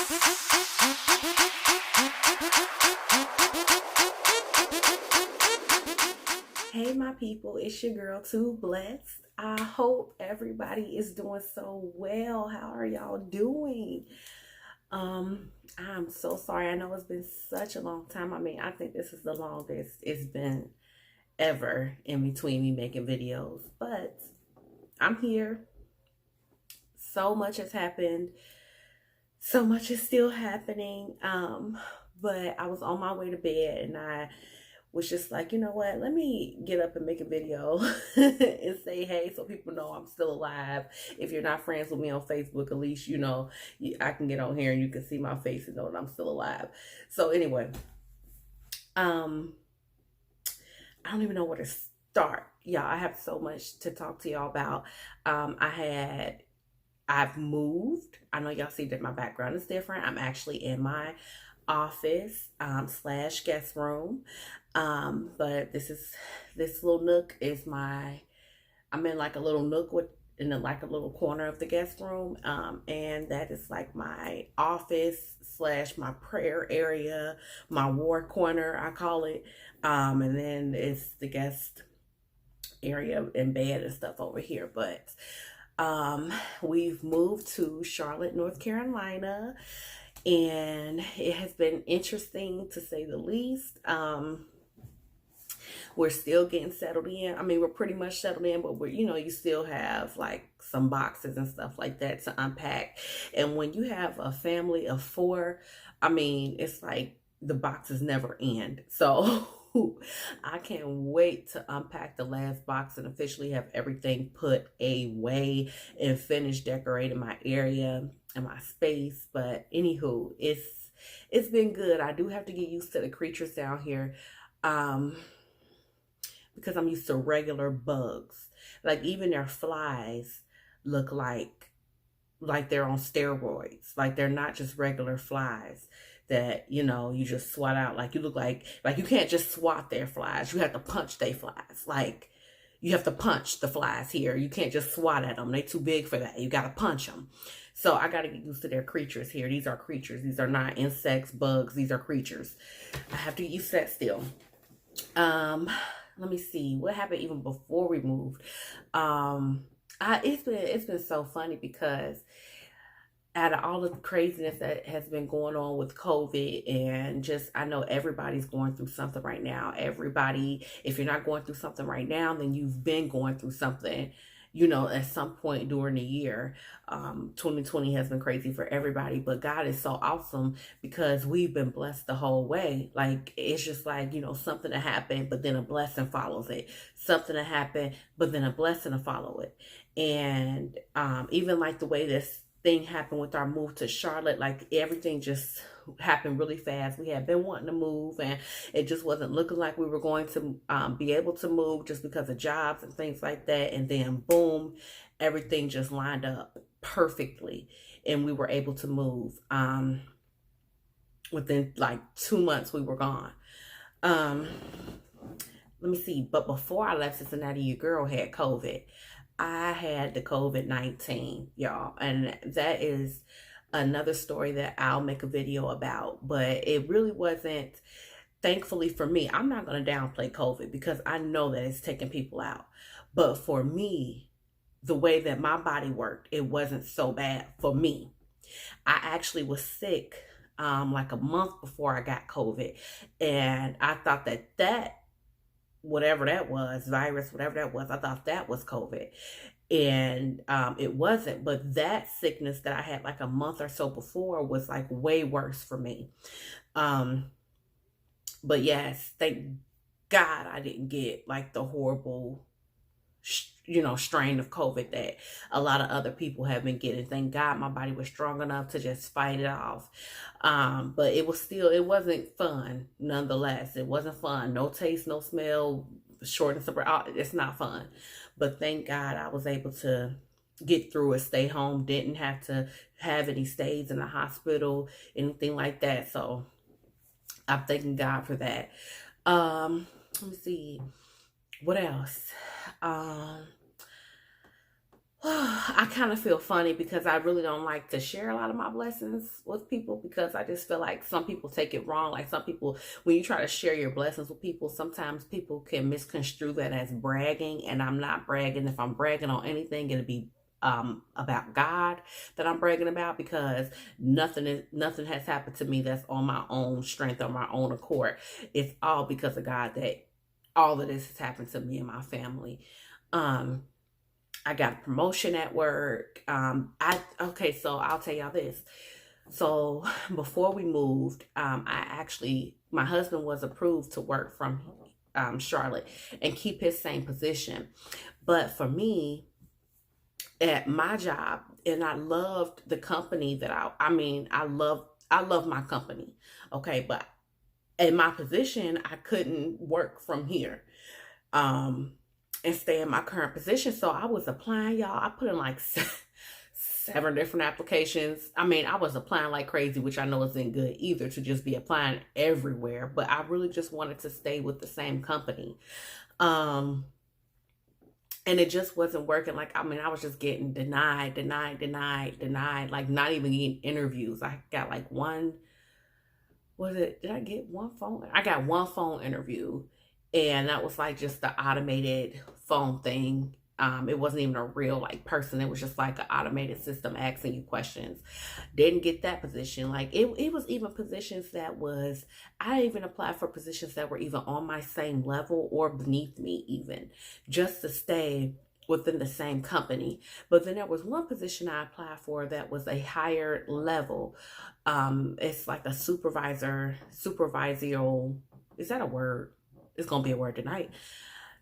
Hey, my people, it's your girl, Too Blessed. I hope everybody is doing so well. How are y'all doing? I'm so sorry. I know it's been such a long time. I mean, I think this is the longest it's been ever in between me making videos, but I'm here. So much has happened. So much is still happening. But I was on my way to bed and I was just like, you know what, let me get up and make a video and say hey so people know I'm still alive. If you're not friends with me on Facebook, at least you know I can get on here and you can see my face and know that I'm still alive. So anyway, I don't even know where to start. Y'all, I have so much to talk to y'all about. I've moved. I know y'all see that my background is different. I'm actually in my office slash guest room. But this little nook is I'm in like a little nook like a little corner of the guest room. And that is like my office slash my prayer area, my war corner, I call it. And then it's the guest area and bed and stuff over here. But we've moved to Charlotte, North Carolina, and it has been interesting to say the least. We're still getting settled in. I mean, we're pretty much settled in, but you still have like some boxes and stuff like that to unpack. And when you have a family of 4, I mean, it's like the boxes never end. So I can't wait to unpack the last box and officially have everything put away and finish decorating my area and my space. But anywho, it's been good. I do have to get used to the creatures down here. Because I'm used to regular bugs. Like even their flies look like they're on steroids. Like they're not just regular flies that, you just swat out. Like you look like you can't just swat their flies. You have to punch their flies. Like you have to punch the flies here. You can't just swat at them. They're too big for that. You got to punch them. So I got to get used to their creatures here. These are creatures. These are not insects, bugs. These are creatures. I have to get used to that still. Let me see what happened even before we moved. It's been so funny because out of all the craziness that has been going on with COVID and just, I know everybody's going through something right now. Everybody, if you're not going through something right now, then you've been going through something, at some point during the year. 2020 has been crazy for everybody, but God is so awesome because we've been blessed the whole way. Like, it's just like, something to happen, but then a blessing follows it. Something to happen, but then a blessing to follow it. And even like the way this thing happened with our move to Charlotte, like everything just happened really fast. We had been wanting to move and it just wasn't looking like we were going to be able to move just because of jobs and things like that. And then boom, everything just lined up perfectly and we were able to move. Within like 2 months we were gone. Let me see, but before I left Cincinnati, your girl had COVID. I had the COVID-19, y'all, and that is another story that I'll make a video about, but it really wasn't, thankfully for me. I'm not going to downplay COVID because I know that it's taking people out, but for me, the way that my body worked, it wasn't so bad for me. I actually was sick like a month before I got COVID, and I thought that whatever that was, virus, whatever that was, I thought that was COVID. And it wasn't. But that sickness that I had like a month or so before was like way worse for me. But yes, thank God I didn't get like the horrible strain of COVID that a lot of other people have been getting. Thank God my body was strong enough to just fight it off. But it wasn't fun nonetheless. It wasn't fun. No taste, no smell, shortness of breath. It's not fun. But thank God I was able to get through it, stay home, didn't have to have any stays in the hospital, anything like that. So I'm thanking God for that. Let me see. What else? I kind of feel funny because I really don't like to share a lot of my blessings with people, because I just feel like some people take it wrong. Like some people, when you try to share your blessings with people, sometimes people can misconstrue that as bragging, and I'm not bragging. If I'm bragging on anything, it'll be about God that I'm bragging about, because nothing has happened to me that's on my own strength or my own accord. It's all because of God that all of this has happened to me and my family. Um, I got a promotion at work. So I'll tell y'all this. So before we moved, my husband was approved to work from Charlotte and keep his same position. But for me, at my job, and I loved the company that I love my company. Okay, but in my position, I couldn't work from here. Um, and stay in my current position. So I was applying, y'all. I put in like 7 different applications. I mean, I was applying like crazy, which I know isn't good either, to just be applying everywhere. But I really just wanted to stay with the same company. And it just wasn't working. Like, I mean, I was just getting denied, like not even getting interviews. I got like did I get one phone? I got one phone interview, and that was like just the automated phone thing. It wasn't even a real like person. It was just like an automated system asking you questions. Didn't get that position. Like it was even positions I even applied for positions that were even on my same level or beneath me, even just to stay within the same company. But then there was one position I applied for that was a higher level. It's like a supervisorial, is that a word? It's gonna be a word tonight.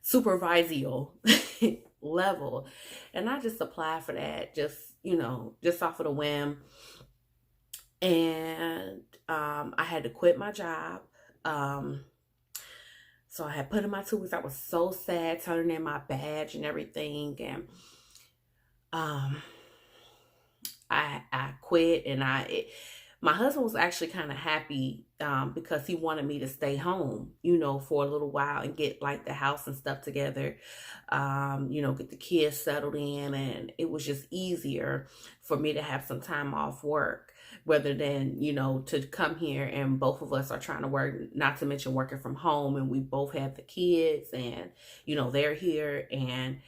Supervisorial level. And I just applied for that, just off of the whim. And I had to quit my job. So I had put in my 2 weeks. I was so sad, turning in my badge and everything. And I quit, and my husband was actually kind of happy because he wanted me to stay home, for a little while and get like the house and stuff together, get the kids settled in. And it was just easier for me to have some time off work rather than, to come here and both of us are trying to work, not to mention working from home. And we both have the kids, and, they're here, and,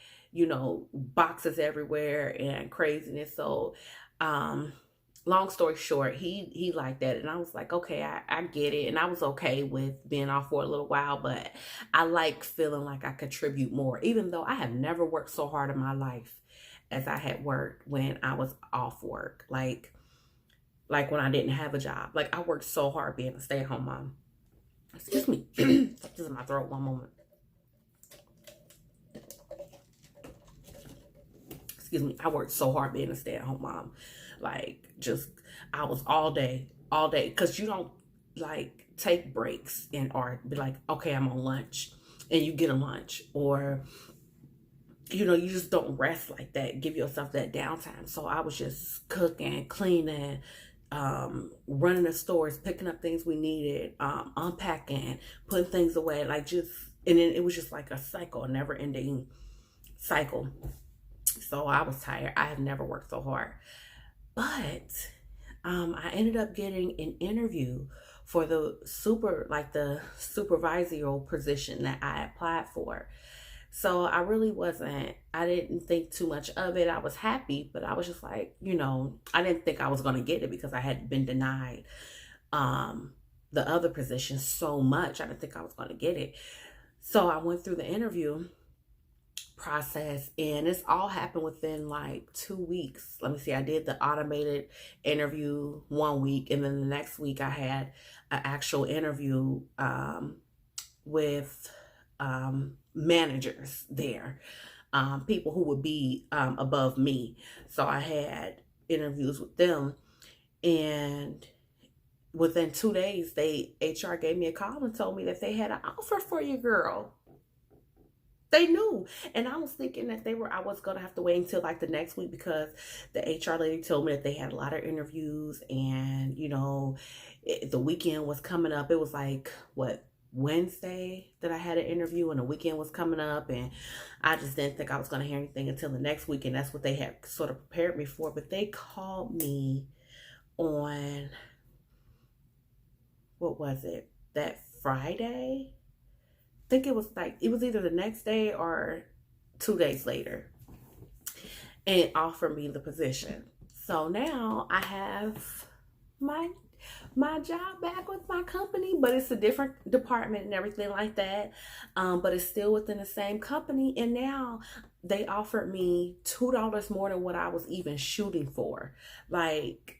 boxes everywhere and craziness. So, long story short, he liked that. And I was like, okay, I get it. And I was okay with being off for a little while, but I like feeling like I contribute more, even though I have never worked so hard in my life as I had worked when I was off work. Like when I didn't have a job. Like, I worked so hard being a stay-at-home mom. Excuse me. This is my throat, one moment. Excuse me. I worked so hard being a stay-at-home mom. Like, I was all day, because you don't like take breaks or be like, okay, I'm on lunch, and you get a lunch, or you just don't rest like that, give yourself that downtime. So I was just cooking, cleaning, running the stores, picking up things we needed, unpacking, putting things away, and then it was just like a cycle, a never ending cycle. So I was tired. I had never worked so hard. But I ended up getting an interview for the supervisorial position that I applied for. So I didn't think too much of it. I was happy, but I was just like, I didn't think I was going to get it because I had been denied the other position so much. I didn't think I was going to get it. So I went through the interview process, and this all happened within like 2 weeks. Let me see. I did the automated interview 1 week, and then the next week I had an actual interview with managers there, people who would be above me. So I had interviews with them, and within 2 days, HR gave me a call and told me that they had an offer for you, girl. They knew. And I was thinking that I was going to have to wait until like the next week, because the HR lady told me that they had a lot of interviews, and, the weekend was coming up. It was like, Wednesday that I had an interview, and the weekend was coming up, and I just didn't think I was going to hear anything until the next week, and that's what they had sort of prepared me for. But they called me on, what was it, that Friday? I think it was either the next day or 2 days later, and offered me the position. So now I have my job back with my company, but it's a different department and everything like that. But it's still within the same company. And now they offered me $2 more than what I was even shooting for. Like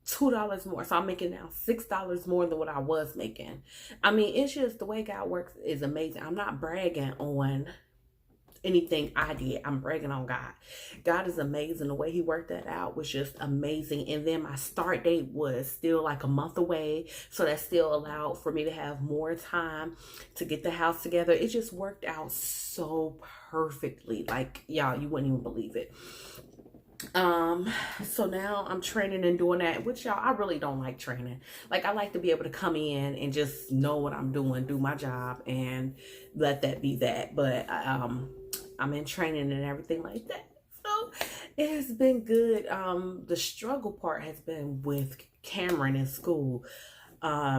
$2 more. So I'm making now $6 more than what I was making. I mean, it's just the way God works is amazing. I'm not bragging on anything I did. I'm bragging on God. God is amazing. The way he worked that out was just amazing. And then my start date was still like a month away. So that still allowed for me to have more time to get the house together. It just worked out so perfectly. Like, y'all, you wouldn't even believe it. So now I'm training and doing that, which, y'all, I really don't like training. Like, I like to be able to come in and just know what I'm doing, do my job, and let that be that. But I'm in training and everything like that. So it has been good. The struggle part has been with Cameron in school.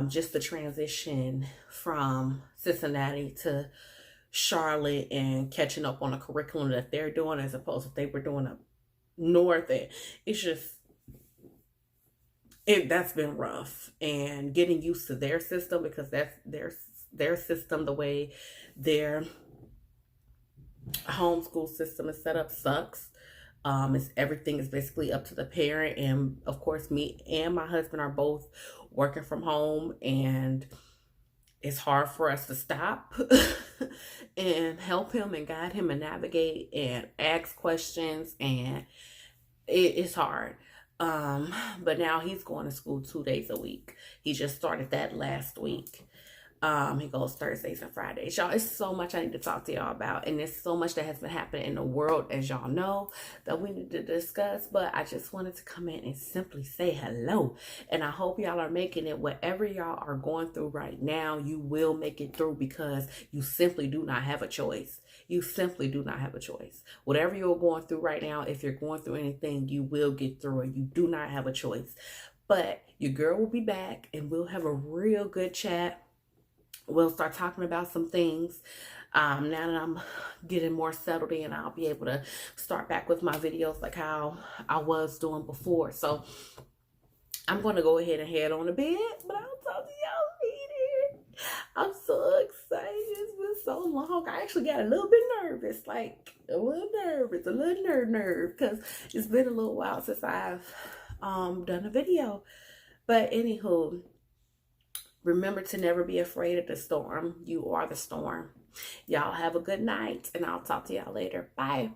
Just the transition from Cincinnati to Charlotte and catching up on the curriculum that they're doing as opposed to they were doing up north. And it's just, that's been rough, and getting used to their system, because that's their system. The way their homeschool system is set up sucks. Everything is basically up to the parent, and of course me and my husband are both working from home, and it's hard for us to stop and help him and guide him and navigate and ask questions, and it's hard. But now he's going to school 2 days a week. He just started that last week. He goes Thursdays and Fridays. Y'all, it's so much I need to talk to y'all about. And there's so much that has been happening in the world, as y'all know, that we need to discuss. But I just wanted to come in and simply say hello. And I hope y'all are making it. Whatever y'all are going through right now, you will make it through, because you simply do not have a choice. You simply do not have a choice. Whatever you're going through right now, if you're going through anything, you will get through it. You do not have a choice. But your girl will be back, and we'll have a real good chat. We'll start talking about some things. Now that I'm getting more settled in, I'll be able to start back with my videos like how I was doing before. So I'm going to go ahead and head on to bed, but I'll talk to y'all later. I'm so excited. It's been so long. I actually got a little bit nervous, like a little nerve, because it's been a little while since I've done a video. But anywho, remember to never be afraid of the storm. You are the storm. Y'all have a good night, and I'll talk to y'all later. Bye.